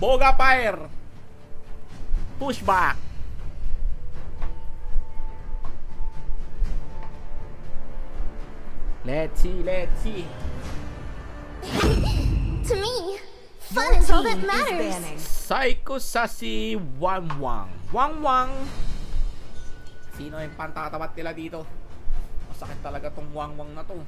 Boga Fire. Pushback. Let's see. To me, fun is all that matters. Psycho Sassy Wang Wang. Sino yung pantatapat nila dito? Masakit talaga tong Wang na to.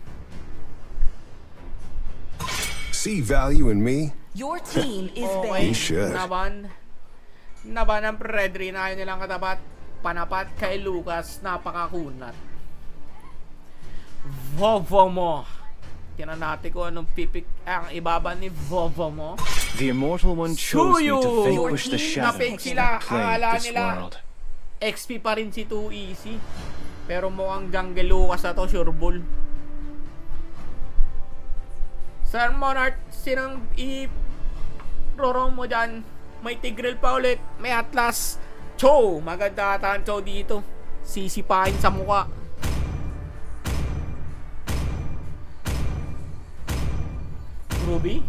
See value in me? Your team is You banned. should. Naban ng Predri na ayaw nilang katapat. Panapat kay Lucas, napakakunat. Vovo mo. Tinan natin kung anong pipik ang ibaba ni Vovo mo. The Immortal One chose me to Suyo! vanquish the shadow Napik and sila. play Akala this nila world. XP pa rin si 2 Easy. Pero mukhang Jungle Lucas na to, sure bull. Sir Monarch, sinang i-rorong mo dyan? May Tigreal pa ulit. May Atlas. Cho! Maganda ata ang Cho dito. Sisipahin sa mukha. Ruby?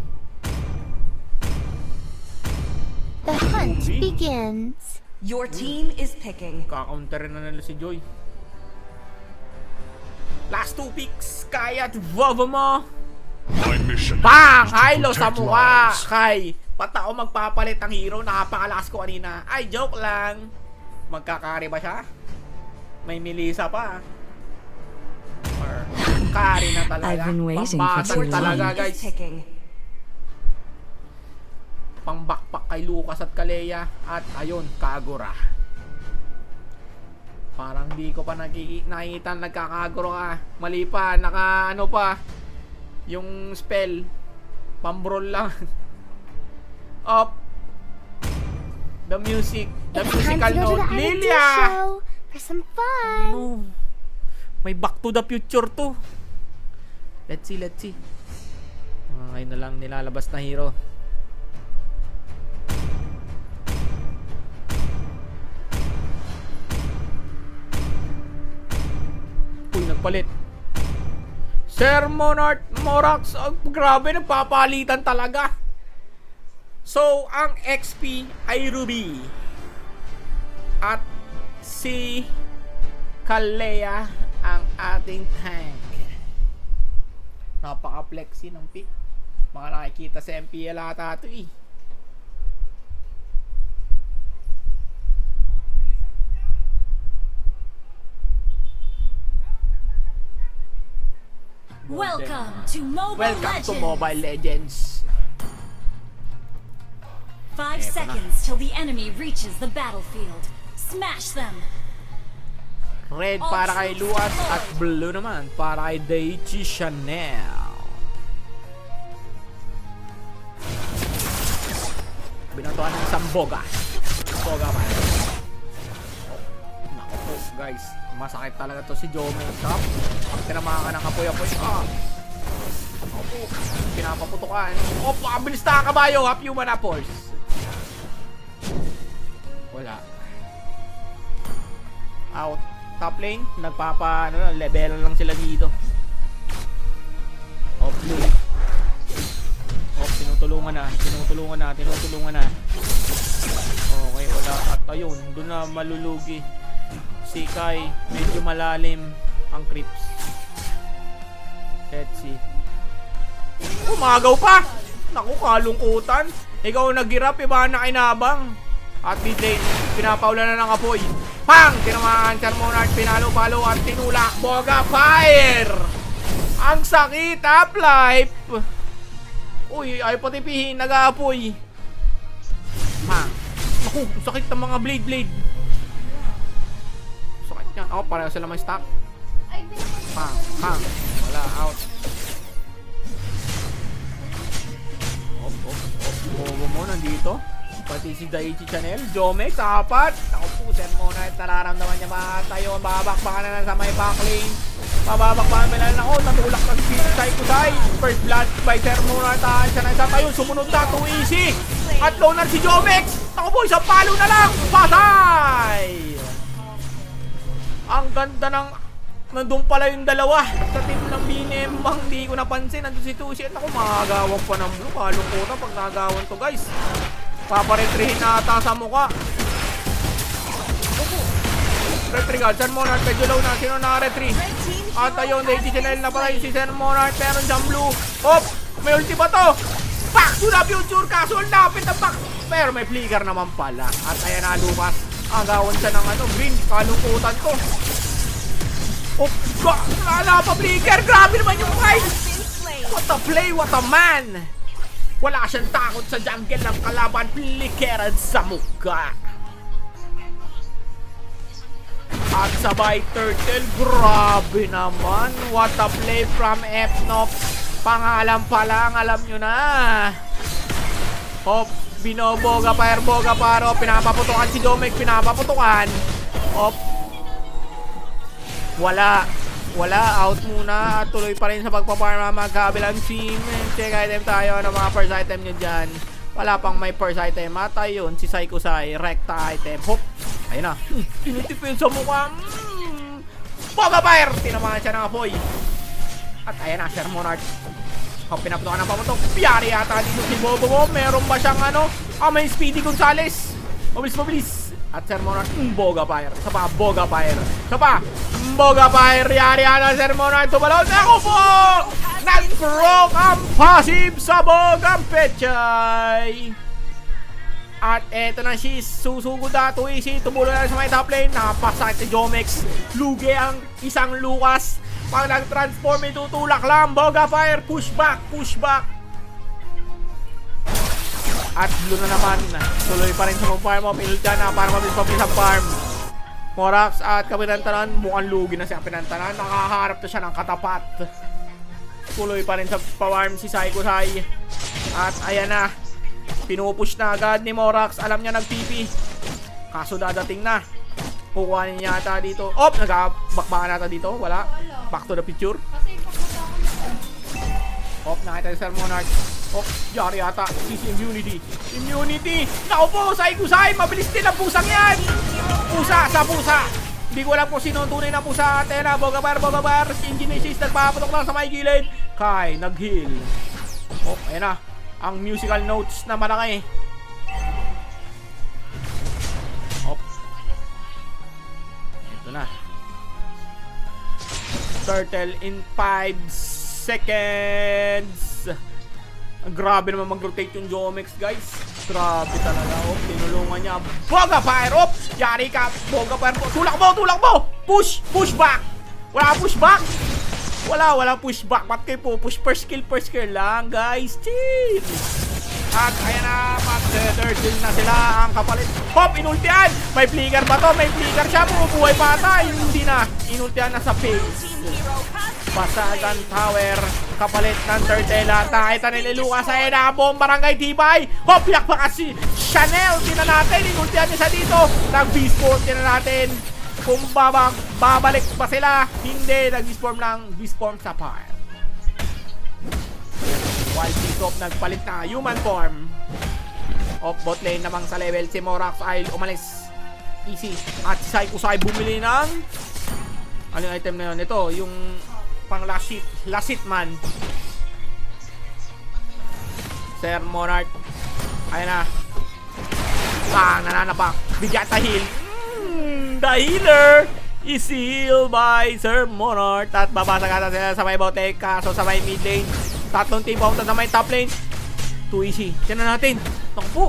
The hunt Ruby? begins. Your team is picking. Kaka-counter na nila si Joy. Last 2 picks. Kaya at Vovo mo. My mission. Bang! Hilo sa mukha! Kay, pata ako magpapalit ang hero. Napakalakas ko kanina. Ay, joke lang. Magkakari ba siya? May Melissa pa. Or, kari na talaga. I've been waiting for Pambasag too long. talaga, Is guys. picking. Pangbakpak kay Lucas at Kalea. At ayun, Kagura. Parang di ko pa nakikita nagkakaguro ka. Mali pa, ano pa. Yung spell. Pambrol lang. Up. The music. The It's time musical to go to note. the R&D Lilia! show for some fun. No. May back to the future to. Let's see. Ngayon na lang nilalabas na hero. Uy, nagpalit. Sir Monarch Morax, grabe, nagpapalitan talaga. So, ang XP ay Ruby. At si Kalea ang ating tank. Napaka-flexy ng pick. Mga nakikita sa MPL ata ito eh. Welcome to Mobile Welcome Legends. to Mobile Legends. 5 Eto na. seconds till the enemy reaches the battlefield. Smash them. Red para kay Luas at blue naman para kay Daichi Chanel. Binatuan ng isang boga. Boga man. Naku po guys, masakit talaga to si Jome. Sarap. Pag tinamahan ka ng apoy-apoy. Naku po, pinapaputukan. Pabilis na kabayo. Half human na force. Wala. Out. Top lane, level lang sila dito. Off blue. Off, tinutulungan na. Okay, wala. At ayun, doon na malulugi. Si Kai, medyo malalim ang creeps. Let's see. Umagaw pa! Naku, kalungkutan. Ikaw nag-girap, iba na kinabang. At mid-lane, pinapaula na ng apoy. Pang! Tinamaan, Charmonard, pinalo-palo at tinulak. Boga Fire! Ang sakit, up life! Uy, ay patipihin, nag-aapoy. Pang! Naku, sakit ng mga blade. Sakit yan. Oh, pareho sila may stock. Pang! Wala, out. Bobo mo, nandito. Pati si Daichi Chanel, Jomex, apat. Ako po, Sir Monarch, nararamdaman niya tayo. Babakbakan na sa may backlane. Babakbakan na lang ako. Natulak na si Psycho-Sai. First blood by Sir Monarch. Siya na isa tayo. Sumunod na, 2 easy. At loner si Jomex. Ako po, isang palo na lang. Patay! Ang ganda ng... Nandun pala yung dalawa. Sa team ng Binembang, di ko napansin. Nandun si Tushi. At ako, magagawang pa ng blue. Kalungkutan pag nagawan to, guys. Paparetrihin na ata sa mukha. Retry guard, Sir Monarch, medyo low na. Sino naka-retry? At ayun, Lady Chanel na pala si Sir Monarch. Meron dyan blue. Hop! May ulti ba to? Back to the future, kaso lapit ang back. Pero may flicker naman pala. At ayan na, Lucas. Agawan siya ng green. Kalungkutan to. Oh, wala pa flicker. Grabe naman yung fight. What a play, what a man. Wala siyang takot sa jungle ng kalaban. Flickeran sa mukha. At sabay turtle, grabe naman. What a play from Fnop. Pangalan pa lang, alam nyo na. Hop, binoboga pa, pinapaputukan si Domek, pinapaputukan. Hop. Wala, out muna. At tuloy pa rin sa pagpaparma magkabilang team. Check item tayo ng mga first item nyo dyan. Wala pang may first item. At ayun, si Psycho Sai, recta item. Hop. Ayun na. Tinitipid sa mukha. Boga Fire! Tinamaan siya ng apoy. At ayan na, Sir Monarch. Hop, pinaputukan ng pamutok. Piyari yata dito si Bobo. Meron ba siyang may Speedy Gonzales. Mabilis. At Sir Monarch, Boga Fire. Isa pa, Boga Fire. Isa pa, Boga Fire. Yari yata, Sir Monarch. Tumalaw na ako po! Nag-proc ang passive sa Bogang Pechay. At eto na si susugod na Tuisi. Tumulo na sa may top lane. Napasakit si Jomex. Lugi ang isang Lucas. Pag nag-transform, itutulak lang. Boga Fire. Push back. At blue na naman. Tuloy pa rin sa farm up. Inulta na para mabilis ang farm. Morax at Kapinantanan. Mukhang lugi na si Kapinantanan. Nakaharap na siya ng katapat. Tuloy pa rin sa farm si Psycho Sai. At ayan na. Pinupush na agad ni Morax. Alam niya nag-TP. Kaso dadating na. Kukuhanin niya ata dito. Oh! Nagkabakbakan nata dito. Wala. Back to the picture. Oh! Nakita ni Sir Monarch. Oh! Yari ata. Easy immunity. Naku po! Psycho Sai! Mabilis din ang pusang yan! Pusa sa pusa! Hindi ko alam kung sino ang tunay na pusa. Atena. Boga Fire. Genesis. Nagpapatok lang sa may gilid. Kai. Nag-heal. Oh! Ayan na. Ang musical notes na malaki. Hop. Ito na. Turtle in 5 seconds. Grabe naman mag-rotate yung Jomex, guys. Grabe talaga. Oh, tinulungan niya. Boga Fire. Oh, yari ka. Boga Fire. Tulak mo. Push back. Wala pushback. Wala pushback. Ba't kayo po? Push per skill lang, guys. Chill. At ayan na, mag-turtle na sila ang kapalit. Hop, inultihan. May flicker ba to? May flicker siya. Bumubuhay pa ata. Hindi na. Inultihan na sa face. Basagan tower. Kapalit ng turtle. At nakita nila Lucas. Ayan na, bomb barangay Tibay. Hop, yak pa kasi Chanel. Tina natin. Inultihan niya sa dito. Nag-B-sport. Tina natin. Kung babalik pa sila, hindi, nag-disform lang, disform sa farm. While T-Top nagpalit na human form. Off bot lane namang sa level, si Morax ay umalis. Easy. At si Psycho Sai bumili ng ano yung item na yun? Ito, yung pang lasit man. Sir Monarch. Ayun na. Nananapak. Bigyan ta heal. The healer is healed by Sir Monarch. At babasag ata sila sa may bote. Kaso sa may mid lane. Tatlong team pumunta sa may top lane. Too easy. Tiyan na natin. Naku po.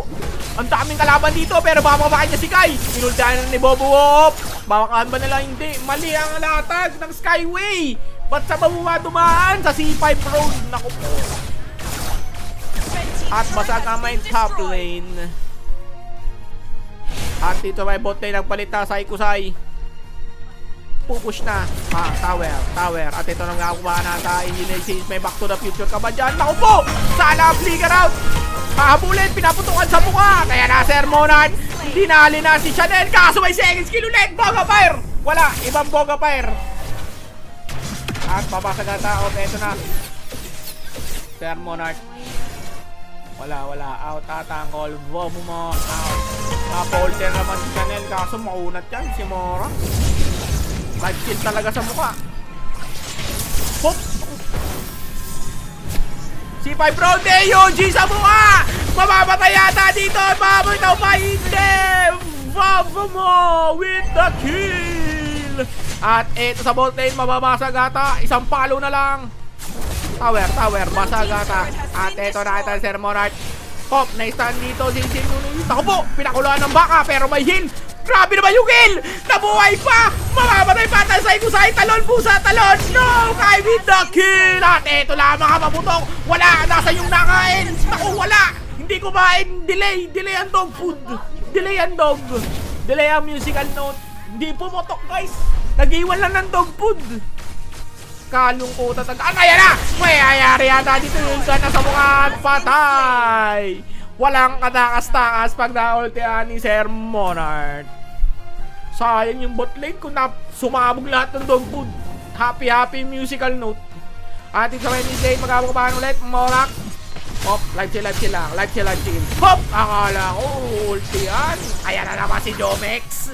Ang daming kalaban dito. Pero baka mabakain niya si Kai. Inultahan na ni Bobo. Babakahan ba nila? Hindi. Mali ang latag ng Skyway. Ba't sa bababa dumaan? Sa C5 road. Naku po. At basag ang may top lane. At dito may bot lane nagpalit na Psycho Sai. Pupush na. Tower. At ito nang nakakuha na sa Engineer. May back to the future ka ba dyan? Naku po! Sana flicker out! Pahabulin, pinaputukan sa mukha. Kaya na Sir Monarch. Dinali na si Chanel. Kaso may second skill ulit. Boga Fire! Wala, ibang Boga Fire. At babasag na tao. Ito na. Sir Monarch. Wala. Out ata ang call. Bobo mo. Out. Napolter naman si Chanel. Kaso maunat yan. Si Mora. Nag-kill talaga sa mukha. Hop! C5 Pro Deo G sa mukha! Mamamatay yata dito! Mamamatay pa! Hindi! Vavamo with the kill! At ito sa bot lane, mababasag ata. Isang palo na lang. Tower, basag ata. At ito na ito, Sir Monarch. Pop, na-stand dito. Sin. Ako po, pinakulaan ng baka pero may heal. Grabe naman yung kill! Nabuhay pa! Mamamatay pa! Tansay ko sa talon! Pusa talon! No! Kay with the kill! At eto lamang ka maputok! Wala! Nasa yung nakain! Naku, wala! Hindi kumain! Delay! Delay ang dog food! Delay ang dog! Delay ang musical note! Hindi pumutok guys! Nag-iwan lang ng dog food! Kalungkutan talaga! Ayan na! May ayari yata dito yung gun na sa mukha at patay! Walang katakas-takas pag na-ultihan ni Sir Monarch. Sayang yung bot lane kung sumabog lahat ng dog food. Happy musical note. Ating sa main lane, magkakabahan ulit. Monarch. Hop, live chill lang. Hop! Akala ko, ultihan. Ayan na naman si Jomex.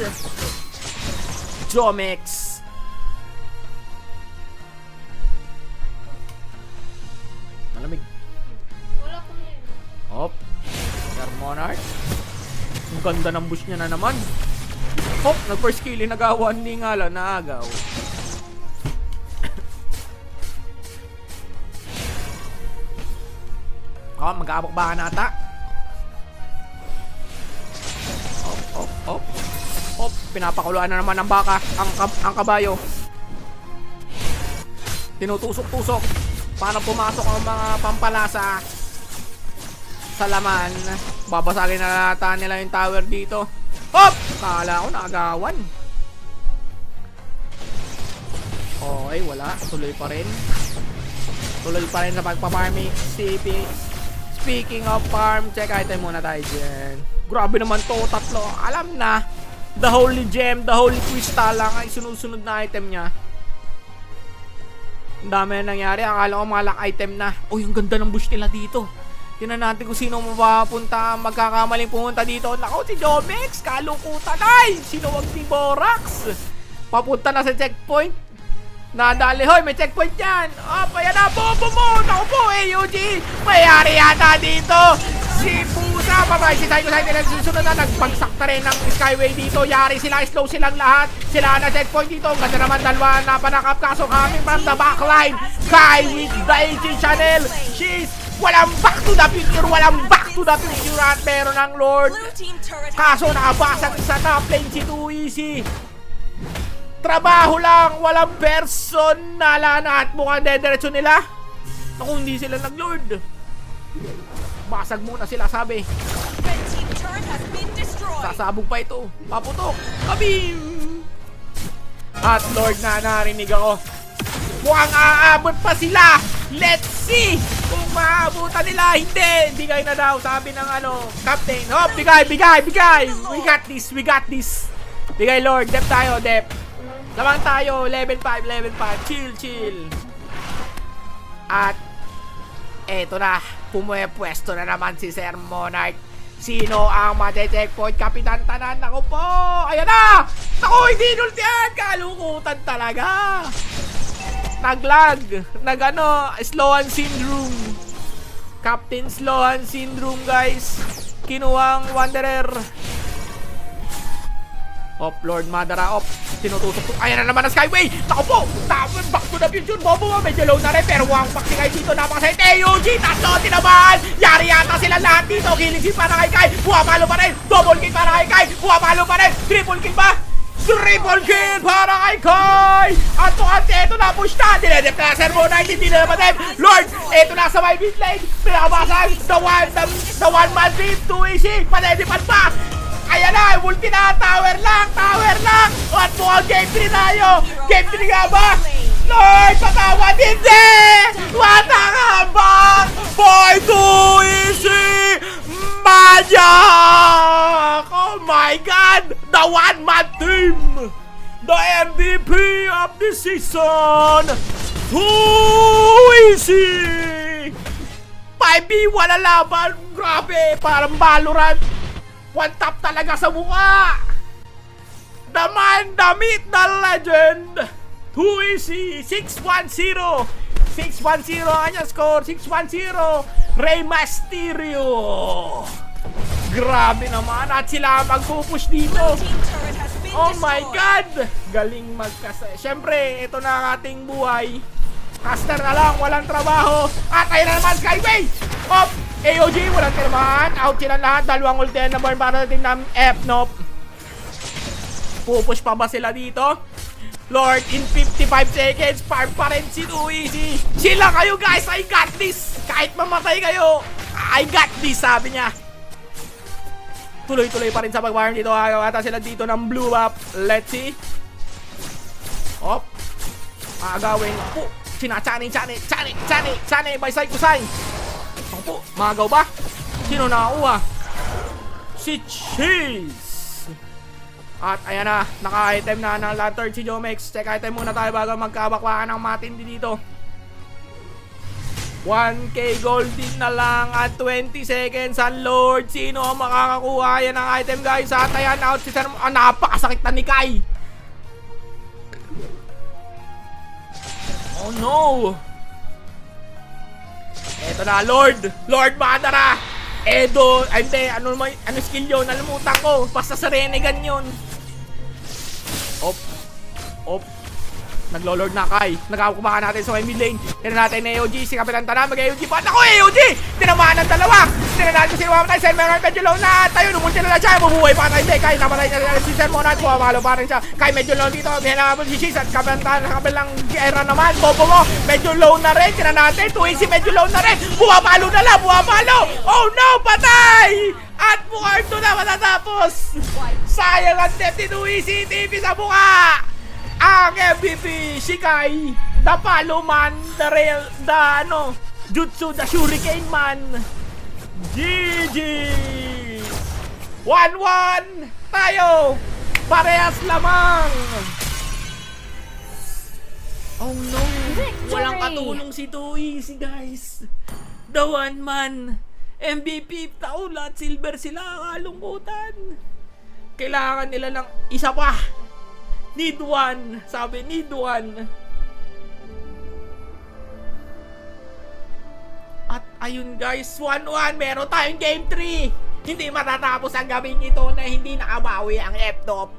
Malamig. Hop. Sir Monarch. Ang ganda ng bush niya na naman. Hop, nag-first kill, nagawan ni Ngala, naagaw. Mag-aabak-baka na ata. Hop, pinapakuluan na naman ng baka, ang kabayo. Tinutusok-tusok. Para pumasok ang mga pampalasa sa laman. Babasagin na nata nila yung tower dito. Hop! Kala ko naagawan. Okay, wala. Tuloy pa rin sa pagpaparming CP. Speaking of farm, check item muna tayo dyan. Grabe naman to, tatlo. Alam na, the holy gem, the holy crystal lang ay sunod-sunod na item niya. Ang dami na nangyari. Akala ko mga lock item na. Uy, ang ganda ng bush nila dito. Tingnan natin kung sino mapapunta, magkakamaling pumunta dito. Nako, si Jomex, kalungkutan. Ay, sinuwag ni Borax. Papunta na sa checkpoint. Nadali, hoy, may checkpoint yan. Ayan na, bobo mo. Nako po, AUG. Mayari yata dito. Si Pusa, patay. Si Psycho Side, susunod na, nagpagsakta rin ng Skyway dito. Yari sila, slow silang lahat. Sila na checkpoint dito. Ganda naman, dalawa na panakap. Kaso coming from the backline. Kai with the AG Channel. She's walang back to the future at meron ng Lord. Kaso nakabasag sa top lane si 2Easy. Trabaho lang, walang person. Nalana at mukhang dediretso nila. Naku, hindi sila nag-Lord. Basag muna sila, sabi. Sasabog pa ito. Paputok. Kabim! At Lord na narinig ako. Mukhang aabot pa sila. Let's see kung maabutan nila. Hindi kayo na daw, sabi ng captain. Hop, bigay. We got this. Bigay Lord, dep tayo, dep. Lamang tayo, level 5. Chill. At eto na, pumwepuesto na naman si Sir Monarch. Sino ang mate-checkpoint? Kapitan Tanan. Ako po, ayan na. Ako, hindi nultihan. Kalukutan talaga. Naglag. Slowan syndrome. Captain Slowan syndrome, guys. Kinuwang Wanderer. Op, Lord Madara, op. Tinutusok. Ayan na naman ang Skyway. Naku po. Back to the future. Bobo mo. Medyo low na rin. Pero wang back si Kai dito. Napakasayit. AUG. Tatlo. Tinabahan. Yari yata sila lahat dito. Killing kill para kay Kai. Buwapalo pa rin. Double kill para kay Kai. Buwapalo pa rin. Triple kill ba? Triple kill para kay Kai. At ito na push na. Dinedep na Sir Monarch. Hindi na naman dem. Lord. Ito na sa my mid lane. Pinakabasag. The one man team. 2-easy. Padedepan pa. Ayan na, multi na, tower lang. At mukhang game 3 tayo. Game 3 nga ba? Lord, patawad, hindi! Matangabang! Boy, 2-easy! Magic! Oh my God! The one-man team! The MVP of the season! 2-easy! 5v1 na laban! Grabe, parang Valorant! One tap talaga sa mukha! The man, the myth, the legend! 2-easy, 610, 6-1-0 ang kanyang score. 6-1-0. Rey Mysterio. Grabe naman. At sila magpupush dito. Oh my God! Galing Siyempre, ito na ang ating buhay. Caster na lang, walang trabaho. At ayun na naman, Skyway! Op! AOG, walang tinamaan. Out sila lahat. Dalawang ulti na burn para natin ng F-Nop. Pupush pa ba sila dito? Lord, in 55 seconds, farm pa rin si Too Easy. Sila kayo guys, I got this. Kahit mamatay kayo, I got this, sabi niya. Tuloy-tuloy pa rin sa pag-farm dito. Ata sila dito ng blue buff. Let's see. Op. Agawin. Po. Chani by side Kusay. Po. Magaw ba? Sino nakakuha? Si Cheese. At ayan na, naka-item na ng Lantern si Jomex. Check item muna tayo bago magkabakbakan ng matindi dito. 1k gold din na lang at 20 seconds ang Lord. Sino ang makakakuha yan ng item guys? At ayan, out si Sir. Napakasakit na ni Kai. Oh no. Eto na, Lord. Lord Madara. Edo. Ay, hindi. Ano skill yun? Nalimutan ko. Basta sa Renegan yun. Op. Op. Naglo-lord na Kai. Nagkakumakan natin sa mid lane. Tinan natin na AOG. Si Kapitan Tana. Mag-AOG pa. Ako AOG! Tinamaan ng dalawa. Tinan natin si Ruwamatay. Sir Meron medyo low na. Tayo. Numunti na siya. Mabuhay pa tayo. Hindi. Kai. Napatay na si Sir Monat. Pumamalo pa rin siya. Kai medyo low dito. Hinabol si Shiz. At Kapitan Tana. Kapilang era naman. Bobo mo. Medyo low na rin. Tinan natin. 2AC medyo low na rin. Bumapalo na lang. Bumapalo. Oh no! Patay! At bukarm to na matatapos. Sayang ang death ni 2AC TV sa mukha. Ang MVP, si Kai, the Palo Man, the real, Jutsu, the Shuriken Man. GG! 1-1 tayo! Parehas lamang! Oh no! Walang katulong si 2Easy guys! The one man! MVP taon, lahat silver sila, kalungkutan! Kailangan nila ng isa pa! Need one. Sabi, need one. At ayun guys, 1-1. Meron tayong game 3. Hindi matatapos ang gabing ito na hindi nakabawi ang F-Top.